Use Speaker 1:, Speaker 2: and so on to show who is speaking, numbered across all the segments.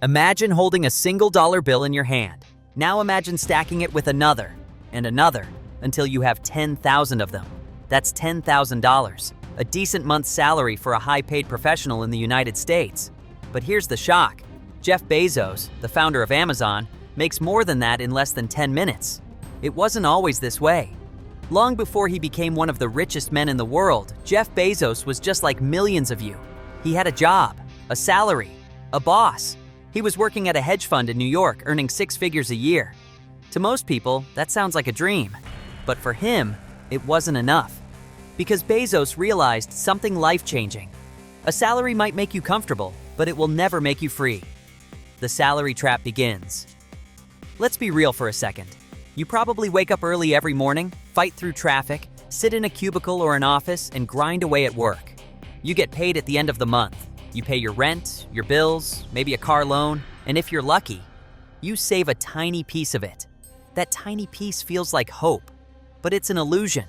Speaker 1: Imagine holding a single dollar bill in your hand. Now imagine stacking it with another and another until you have 10,000 of them. That's $10,000, a decent month's salary for a high-paid professional in the United States. But here's the shock. Jeff Bezos, the founder of Amazon, makes more than that in less than 10 minutes. It wasn't always this way. Long before he became one of the richest men in the world, Jeff Bezos was just like millions of you. He had a job, a salary, a boss. He was working at a hedge fund in New York, earning 6 figures a year. To most people, that sounds like a dream. But for him, it wasn't enough. Because Bezos realized something life-changing. A salary might make you comfortable, but it will never make you free. The salary trap begins. Let's be real for a second. You probably wake up early every morning, fight through traffic, sit in a cubicle or an office, and grind away at work. You get paid at the end of the month. You pay your rent, your bills, maybe a car loan, and if you're lucky, you save a tiny piece of it. That tiny piece feels like hope, but it's an illusion,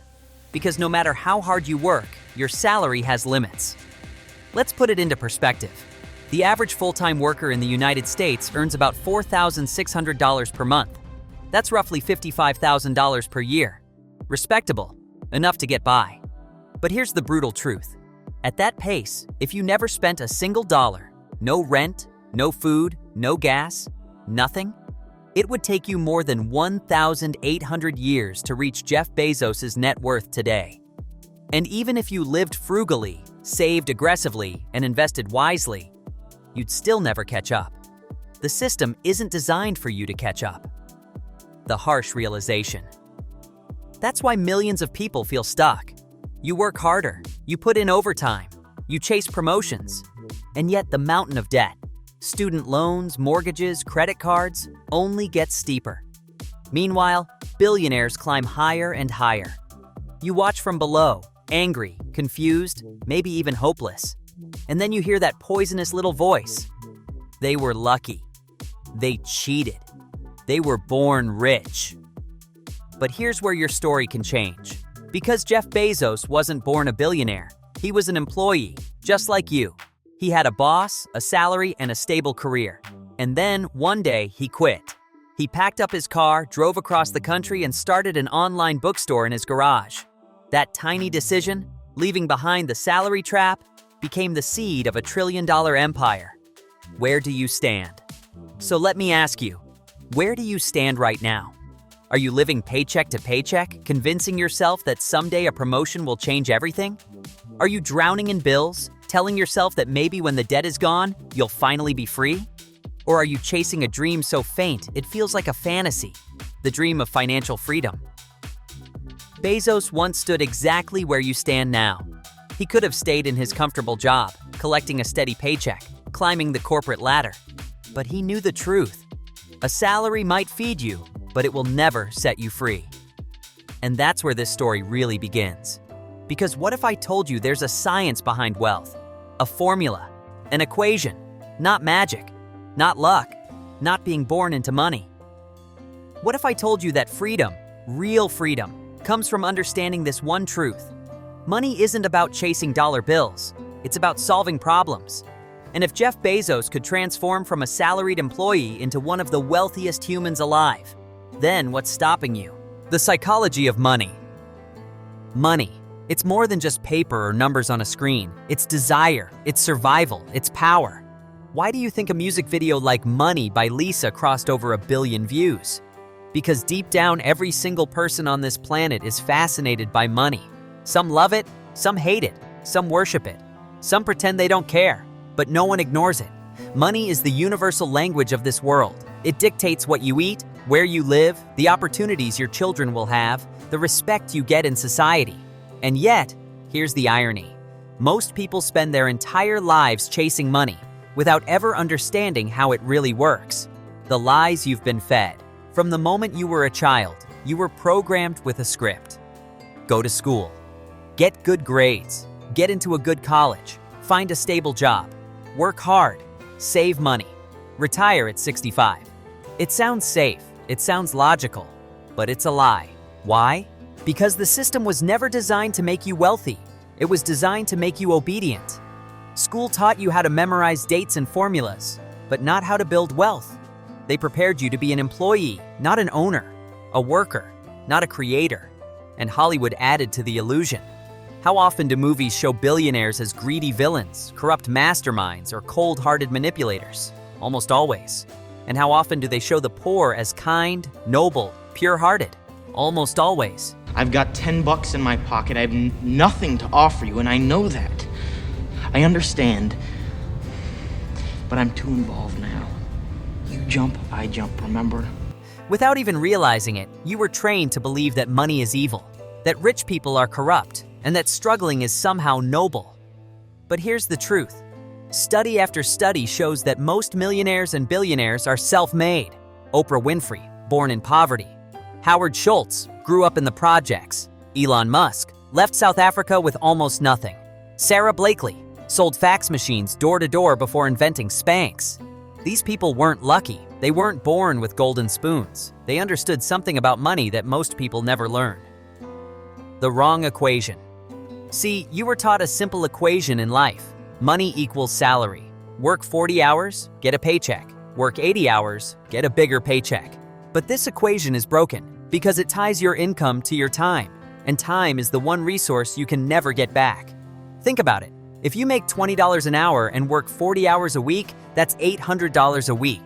Speaker 1: because no matter how hard you work, your salary has limits. Let's put it into perspective. The average full-time worker in the United States earns about $4,600 per month. That's roughly $55,000 per year. Respectable, enough to get by. But here's the brutal truth. At that pace, if you never spent a single dollar, no rent, no food, no gas, nothing, it would take you more than 1,800 years to reach Jeff Bezos' net worth today. And even if you lived frugally, saved aggressively, and invested wisely, you'd still never catch up. The system isn't designed for you to catch up. The harsh realization. That's why millions of people feel stuck. You work harder, you put in overtime, you chase promotions, and yet the mountain of debt, student loans, mortgages, credit cards, only gets steeper. Meanwhile, billionaires climb higher and higher. You watch from below, angry, confused, maybe even hopeless. And then you hear that poisonous little voice. They were lucky. They cheated. They were born rich. But here's where your story can change. Because Jeff Bezos wasn't born a billionaire, he was an employee, just like you. He had a boss, a salary, and a stable career. And then, one day, he quit. He packed up his car, drove across the country, and started an online bookstore in his garage. That tiny decision, leaving behind the salary trap, became the seed of a trillion-dollar empire. Where do you stand? So let me ask you, where do you stand right now? Are you living paycheck to paycheck, convincing yourself that someday a promotion will change everything? Are you drowning in bills, telling yourself that maybe when the debt is gone, you'll finally be free? Or are you chasing a dream so faint it feels like a fantasy, the dream of financial freedom? Bezos once stood exactly where you stand now. He could have stayed in his comfortable job, collecting a steady paycheck, climbing the corporate ladder. But he knew the truth. A salary might feed you, but it will never set you free. And that's where this story really begins. Because what if I told you there's a science behind wealth, a formula, an equation, not magic, not luck, not being born into money? What if I told you that freedom, real freedom, comes from understanding this one truth? Money isn't about chasing dollar bills, it's about solving problems. And if Jeff Bezos could transform from a salaried employee into one of the wealthiest humans alive, then what's stopping you? The psychology of money. Money. It's more than just paper or numbers on a screen. It's desire, it's survival, it's power. Why do you think a music video like Money by Lisa crossed over 1 billion views? Because deep down, every single person on this planet is fascinated by money. Some love it, some hate it, some worship it. Some pretend they don't care, but no one ignores it. Money is the universal language of this world. It dictates what you eat, where you live, the opportunities your children will have, the respect you get in society. And yet, here's the irony. Most people spend their entire lives chasing money without ever understanding how it really works. The lies you've been fed. From the moment you were a child, you were programmed with a script. Go to school. Get good grades. Get into a good college. Find a stable job. Work hard. Save money. Retire at 65. It sounds safe. It sounds logical, but it's a lie. Why? Because the system was never designed to make you wealthy. It was designed to make you obedient. School taught you how to memorize dates and formulas. but not how to build wealth. They prepared you to be an employee, not an owner, a worker, not a creator. And Hollywood added to the illusion. How often do movies show billionaires as greedy villains, corrupt masterminds, or cold-hearted manipulators? Almost always. And how often do they show the poor as kind, noble, pure-hearted? Almost always.
Speaker 2: I've got $10 in my pocket. I have nothing to offer you, and I know that. I understand. But I'm too involved now. You jump, I jump, remember?
Speaker 1: Without even realizing it, you were trained to believe that money is evil, that rich people are corrupt, and that struggling is somehow noble. But here's the truth. Study after study shows that most millionaires and billionaires are self-made. Oprah Winfrey, born in poverty. Howard Schultz grew up in the projects. Elon Musk left South Africa with almost nothing. Sarah Blakely sold fax machines door to door before inventing Spanx. These people weren't lucky. They weren't born with golden spoons. They understood something about money that most people never learn. The wrong equation. See, you were taught a simple equation in life. Money equals salary. Work 40 hours, get a paycheck. Work 80 hours, get a bigger paycheck. But this equation is broken because it ties your income to your time, and time is the one resource you can never get back. Think about it. If you make $20 an hour and work 40 hours a week, that's $800 a week.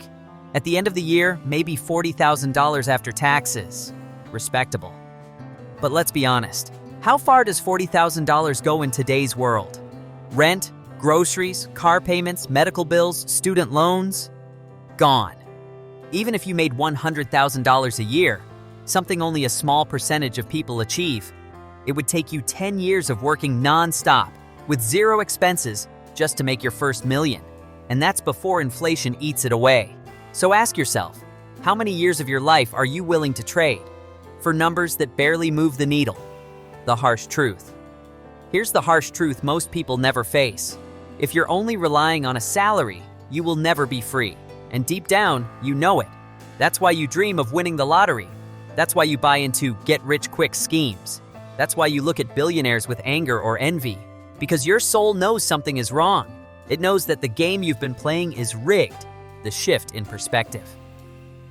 Speaker 1: At the end of the year, maybe $40,000 after taxes. Respectable. But let's be honest. How far does $40,000 go in today's world? Rent, groceries, car payments, medical bills, student loans? Gone. Even if you made $100,000 a year, something only a small percentage of people achieve, it would take you 10 years of working non-stop with zero expenses just to make your first million. And that's before inflation eats it away. So ask yourself, how many years of your life are you willing to trade for numbers that barely move the needle? The harsh truth. Here's the harsh truth most people never face. If you're only relying on a salary, you will never be free. And deep down, you know it. That's why you dream of winning the lottery. That's why you buy into get-rich-quick schemes. That's why you look at billionaires with anger or envy. Because your soul knows something is wrong. It knows that the game you've been playing is rigged. The shift in perspective.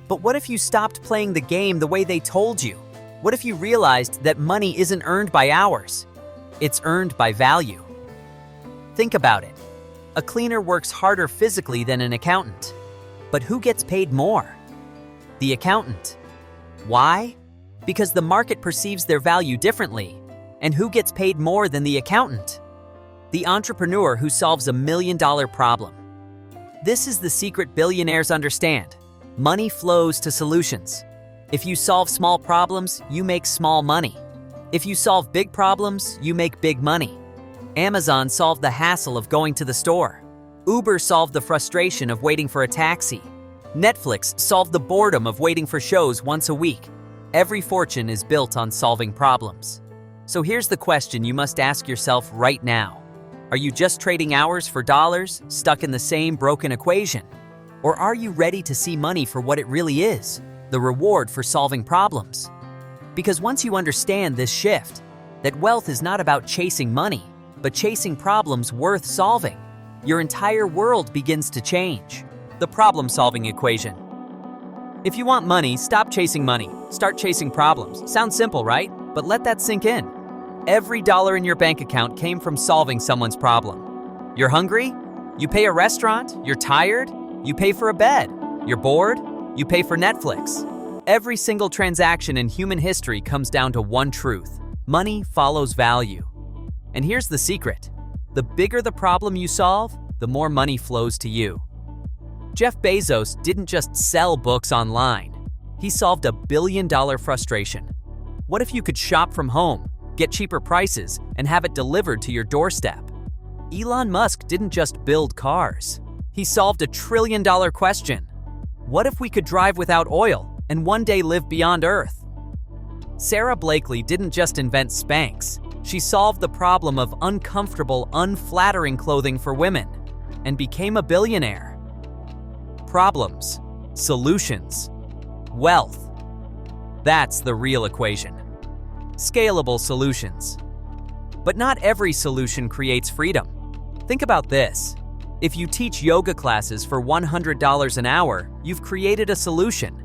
Speaker 1: But what if you stopped playing the game the way they told you? What if you realized that money isn't earned by hours? It's earned by value. Think about it. A cleaner works harder physically than an accountant. But who gets paid more? The accountant. Why? Because the market perceives their value differently. And who gets paid more than the accountant? The entrepreneur who solves $1 million problem. This is the secret billionaires understand. Money flows to solutions. If you solve small problems, you make small money. If you solve big problems, you make big money. Amazon solved the hassle of going to the store. Uber solved the frustration of waiting for a taxi. Netflix solved the boredom of waiting for shows once a week. Every fortune is built on solving problems. So here's the question you must ask yourself right now. Are you just trading hours for dollars, stuck in the same broken equation? Or are you ready to see money for what it really is, the reward for solving problems? Because once you understand this shift, that wealth is not about chasing money, but chasing problems worth solving, your entire world begins to change. The problem-solving equation. If you want money, stop chasing money. Start chasing problems. Sounds simple, right? But let that sink in. Every dollar in your bank account came from solving someone's problem. You're hungry? You pay a restaurant? You're tired? You pay for a bed. You're bored? You pay for Netflix. Every single transaction in human history comes down to one truth. Money follows value. And here's the secret. The bigger the problem you solve, the more money flows to you. Jeff Bezos didn't just sell books online. He solved a billion-dollar frustration. What if you could shop from home, get cheaper prices, and have it delivered to your doorstep? Elon Musk didn't just build cars. He solved a trillion-dollar question. What if we could drive without oil and one day live beyond Earth? Sarah Blakely didn't just invent Spanx. She solved the problem of uncomfortable, unflattering clothing for women and became a billionaire. Problems, solutions, wealth. That's the real equation. Scalable solutions. But not every solution creates freedom. Think about this. If you teach yoga classes for $100 an hour, you've created a solution.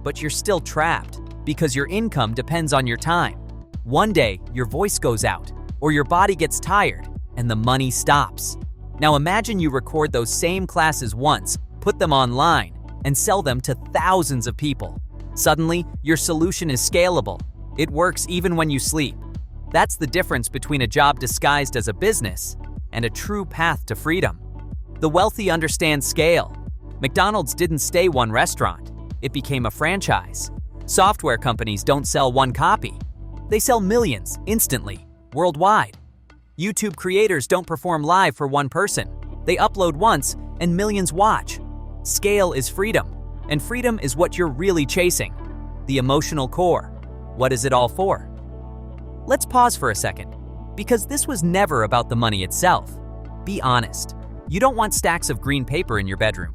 Speaker 1: But you're still trapped because your income depends on your time. One day, your voice goes out, or your body gets tired, and the money stops. Now imagine you record those same classes once, put them online, and sell them to thousands of people. Suddenly, your solution is scalable. It works even when you sleep. That's the difference between a job disguised as a business and a true path to freedom. The wealthy understand scale. McDonald's didn't stay one restaurant. It became a franchise. Software companies don't sell one copy. They sell millions instantly, worldwide. YouTube creators don't perform live for one person. They upload once and millions watch. Scale is freedom, and freedom is what you're really chasing. The emotional core. What is it all for? Let's pause for a second, because this was never about the money itself. Be honest. You don't want stacks of green paper in your bedroom.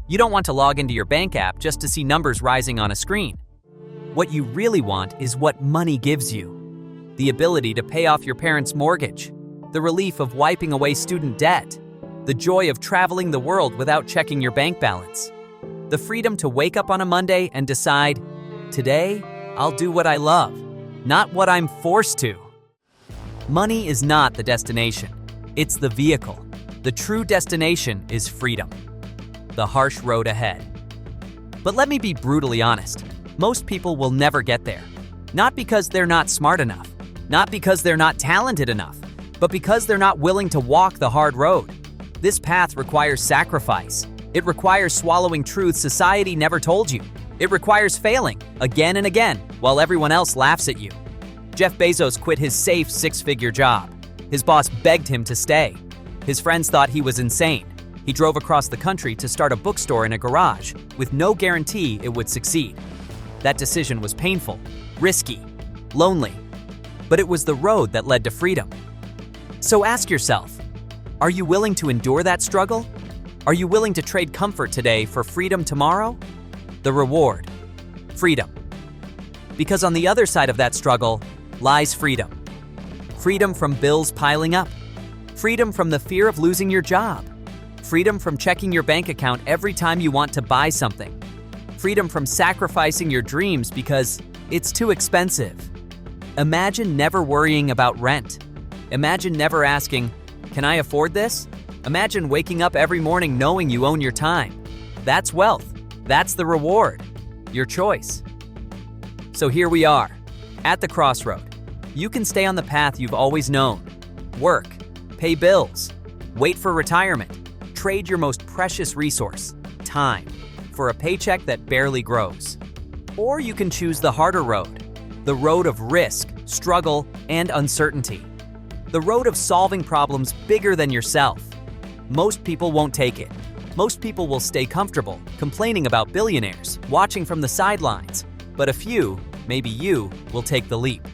Speaker 1: You don't want to log into your bank app just to see numbers rising on a screen. What you really want is what money gives you. The ability to pay off your parents' mortgage, the relief of wiping away student debt, the joy of traveling the world without checking your bank balance, the freedom to wake up on a Monday and decide, today, I'll do what I love, not what I'm forced to. Money is not the destination, it's the vehicle. The true destination is freedom, the harsh road ahead. But let me be brutally honest, most people will never get there. Not because they're not smart enough, not because they're not talented enough, but because they're not willing to walk the hard road. This path requires sacrifice. It requires swallowing truths society never told you. It requires failing again and again while everyone else laughs at you. Jeff Bezos quit his safe six-figure job. His boss begged him to stay. His friends thought he was insane. He drove across the country to start a bookstore in a garage with no guarantee it would succeed. That decision was painful, risky, lonely, but it was the road that led to freedom. So ask yourself, are you willing to endure that struggle? Are you willing to trade comfort today for freedom tomorrow? The reward, freedom. Because on the other side of that struggle lies freedom. Freedom from bills piling up. Freedom from the fear of losing your job. Freedom from checking your bank account every time you want to buy something. Freedom from sacrificing your dreams because it's too expensive. Imagine never worrying about rent. Imagine never asking, can I afford this? Imagine waking up every morning knowing you own your time. That's wealth. That's the reward. Your choice. So here we are, at the crossroad. You can stay on the path you've always known. Work, pay bills, wait for retirement, trade your most precious resource, time, for a paycheck that barely grows. Or you can choose the harder road, the road of risk, struggle, and uncertainty. The road of solving problems bigger than yourself. Most people won't take it. Most people will stay comfortable, complaining about billionaires, watching from the sidelines. But a few, maybe you, will take the leap.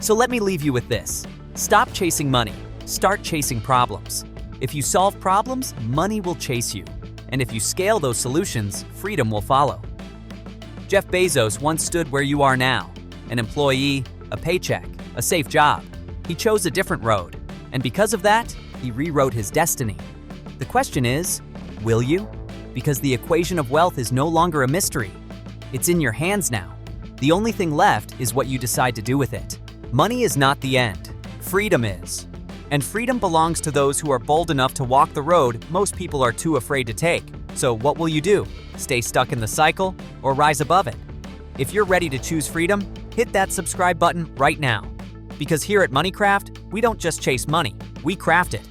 Speaker 1: So let me leave you with this. Stop chasing money. Start chasing problems. If you solve problems, money will chase you. And if you scale those solutions, freedom will follow. Jeff Bezos once stood where you are now, an employee, a paycheck, a safe job. He chose a different road, and because of that, he rewrote his destiny. The question is, will you? Because the equation of wealth is no longer a mystery. It's in your hands now. The only thing left is what you decide to do with it. Money is not the end. Freedom is. And freedom belongs to those who are bold enough to walk the road most people are too afraid to take. So what will you do? Stay stuck in the cycle or rise above it? If you're ready to choose freedom, hit that subscribe button right now. Because here at MoneyCraft, we don't just chase money, we craft it.